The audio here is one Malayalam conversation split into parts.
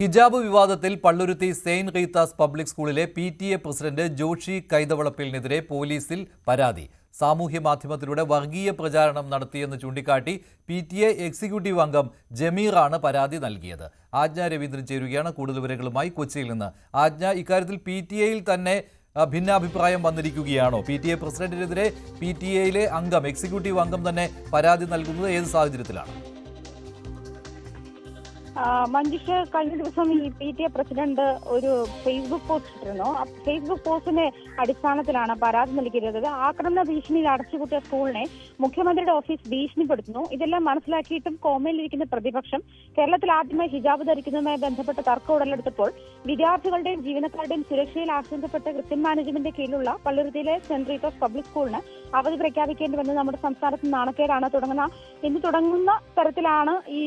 ഹിജാബ് വിവാദത്തിൽ പള്ളുരുത്തി സെയിന്റ് റീത്താസ് പബ്ലിക് സ്കൂളിലെ PTA പ്രസിഡന്റ് ജോഷി കൈതവളപ്പിലിനെതിരെ പോലീസിൽ പരാതി. സാമൂഹ്യ മാധ്യമത്തിലൂടെ വർഗീയ പ്രചാരണം നടത്തിയെന്ന് ചൂണ്ടിക്കാട്ടി PTA എക്സിക്യൂട്ടീവ് അംഗം ജമീറാണ് പരാതി നൽകിയത്. ആജ്ഞ രവീന്ദ്രൻ ചേരുകയാണ് കൂടുതൽ വിവരങ്ങളുമായി കൊച്ചിയിൽ നിന്ന്. ആജ്ഞ, ഇക്കാര്യത്തിൽ PTAയിൽ തന്നെ ഭിന്നാഭിപ്രായം വന്നിരിക്കുകയാണോ? PTA പ്രസിഡന്റിനെതിരെ PTAയിലെ അംഗം, എക്സിക്യൂട്ടീവ് അംഗം തന്നെ പരാതി നൽകുന്നത് ഏത് സാഹചര്യത്തിലാണ്? മഞ്ജുഷ്, കഴിഞ്ഞ ദിവസം ഈ PTA പ്രസിഡന്റ് ഒരു ഫേസ്ബുക്ക് പോസ്റ്റ് ഇട്ടിരുന്നു. ഫേസ്ബുക്ക് പോസ്റ്റിന്റെ അടിസ്ഥാനത്തിലാണ് പരാതി നൽകിയത്. ആക്രമണ ഭീഷണിയിൽ അടച്ചുപൂട്ടിയ സ്കൂളിനെ മുഖ്യമന്ത്രിയുടെ ഓഫീസ് ഭീഷണിപ്പെടുത്തുന്നു. ഇതെല്ലാം മനസ്സിലാക്കിയിട്ടും കോമയിലിരിക്കുന്ന പ്രതിപക്ഷം കേരളത്തിൽ ആദ്യമായി ഹിജാബ് ധരിക്കുന്നതുമായി ബന്ധപ്പെട്ട് തർക്കം ഉടലെടുത്തപ്പോൾ വിദ്യാർത്ഥികളുടെയും ജീവനക്കാരുടെയും സുരക്ഷയിൽ ആശങ്കപ്പെട്ട ക്രിസ്ത്യൻ മാനേജ്മെന്റിന്റെ കീഴിലുള്ള പള്ളുരുത്തിയിലെ സെന്റ് റീത്താസ് പബ്ലിക് സ്കൂളിന് അവധി പ്രഖ്യാപിക്കേണ്ടി വന്നത് നമ്മുടെ സംസ്ഥാനത്ത് നാണക്കേടാണ്. ഇന്ന് തുടങ്ങുന്ന തരത്തിലാണ് ഈ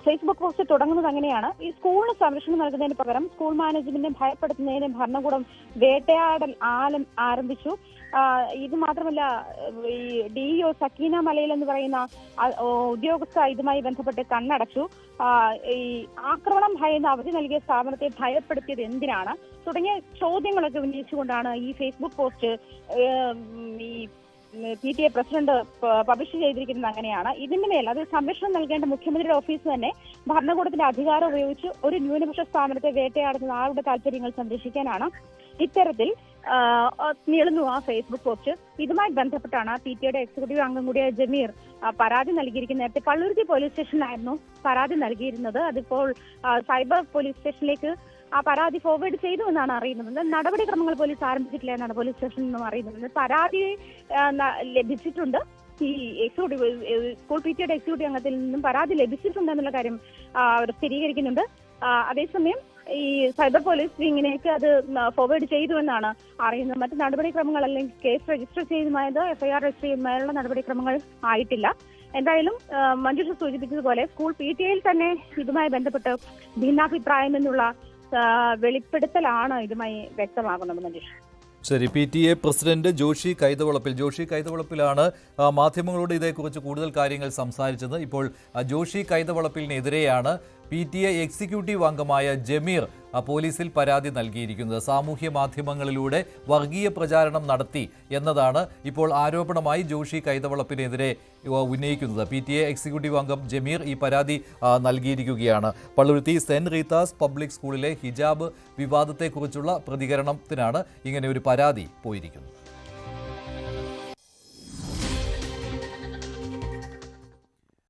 ഫേസ്ബുക്ക് പോസ്റ്റ് തുടങ്ങുന്നത്. അങ്ങനെയാണ് ഈ സ്കൂളിന് സംരക്ഷണം നൽകുന്നതിന് പകരം സ്കൂൾ മാനേജ്മെന്റിനെ ഭയപ്പെടുത്തുന്നതിന് ഭരണകൂടം വേട്ടയാടൽ ആരംഭിച്ചു. ഇത് മാത്രമല്ല, ഈ DEO സക്കീന മലയിൽ എന്ന് പറയുന്ന ഉദ്യോഗസ്ഥ ഇതുമായി ബന്ധപ്പെട്ട് കണ്ണടച്ചു. ഈ ആക്രമണം ഭയന്ന് അവധി നൽകിയ സ്ഥാപനത്തെ ഭയപ്പെടുത്തിയത് എന്തിനാണ് തുടങ്ങിയ ചോദ്യങ്ങളൊക്കെ ഉന്നയിച്ചുകൊണ്ടാണ് ഈ ഫേസ്ബുക്ക് പോസ്റ്റ് ഈ PTA പ്രസിഡന്റ് പബ്ലിഷ് ചെയ്തിരിക്കുന്നത്. അങ്ങനെയാണ് ഇതിന്റെ മേൽ അത് സംരക്ഷണം നൽകേണ്ട മുഖ്യമന്ത്രിയുടെ ഓഫീസ് തന്നെ ഭരണകൂടത്തിന്റെ അധികാരം ഉപയോഗിച്ച് ഒരു ന്യൂനപക്ഷ സ്ഥാപനത്തെ വേട്ടയാടുന്ന ആളുടെ താല്പര്യങ്ങൾ സംരക്ഷിക്കാനാണ് ഇത്തരത്തിൽ നീളുന്നു ആ ഫേസ്ബുക്ക് പോസ്റ്റ്. ഇതുമായി ബന്ധപ്പെട്ടാണ് PTAയുടെ എക്സിക്യൂട്ടീവ് അംഗം കൂടിയ ജമീർ പരാതി നൽകിയിരിക്കുന്നത്. നേരത്തെ പള്ളുരുത്തി പോലീസ് സ്റ്റേഷനിലായിരുന്നു പരാതി നൽകിയിരുന്നത്. അതിപ്പോൾ സൈബർ പോലീസ് സ്റ്റേഷനിലേക്ക് ആ പരാതി ഫോർവേഡ് ചെയ്തു എന്നാണ് അറിയുന്നത്. നടപടിക്രമങ്ങൾ പോലീസ് ആരംഭിച്ചിട്ടില്ല എന്നാണ് പോലീസ് സ്റ്റേഷനിൽ നിന്നും അറിയുന്നത്. പരാതി ലഭിച്ചിട്ടുണ്ട്. ഈ എക്സിക്യൂട്ടീവ് സ്കൂൾ PTAയുടെ എക്സിക്യൂട്ടീവ് അംഗത്തിൽ നിന്നും പരാതി ലഭിച്ചിട്ടുണ്ട് എന്നുള്ള കാര്യം അവർ സ്ഥിരീകരിക്കുന്നുണ്ട്. അതേസമയം ഈ സൈബർ പോലീസ് വിങ്ങിനേക്ക് അത് ഫോർവേഡ് ചെയ്തു എന്നാണ് അറിയുന്നത്. മറ്റ് നടപടിക്രമങ്ങൾ അല്ലെങ്കിൽ കേസ് രജിസ്റ്റർ ചെയ്യുന്നതായത് FIR രജിസ്റ്റർ ചെയ്യുന്നതിനുള്ള നടപടിക്രമങ്ങൾ ആയിട്ടില്ല. എന്തായാലും മഞ്ജുഷ സൂചിപ്പിച്ചതുപോലെ സ്കൂൾ PTAയിൽ തന്നെ ഇതുമായി ബന്ധപ്പെട്ട് ഭിന്നാഭിപ്രായം എന്നുള്ള വെളിപ്പെടുത്തലാണ് ഇതുമായി വ്യക്തമാകുന്നത്. മഞ്ജുഷ്, ശരി. PTA പ്രസിഡന്റ് ജോഷി കൈതവളപ്പിലാണ് മാധ്യമങ്ങളോട് ഇതേക്കുറിച്ച് കൂടുതൽ കാര്യങ്ങൾ സംസാരിച്ചത്. ഇപ്പോൾ ജോഷി കൈതവളപ്പിലിനെതിരെയാണ് PTA എക്സിക്യൂട്ടീവ് അംഗമായ ജമീർ പോലീസിൽ പരാതി നൽകിയിരിക്കുന്നത്. സാമൂഹ്യ മാധ്യമങ്ങളിലൂടെ വർഗീയ പ്രചാരണം നടത്തി എന്നതാണ് ഇപ്പോൾ ആരോപണമായി ജോഷി കൈതവളപ്പിനെതിരെ ഉന്നയിക്കുന്നത്. PTA എക്സിക്യൂട്ടീവ് അംഗം ജമീർ ഈ പരാതി നൽകിയിരിക്കുകയാണ്. പള്ളുരുത്തി സെന്റ് റീത്താസ് പബ്ലിക് സ്കൂളിലെ ഹിജാബ് വിവാദത്തെക്കുറിച്ചുള്ള പ്രതികരണത്തിനാണ് ഇങ്ങനെ ഒരു പരാതി പോയിരിക്കുന്നത്.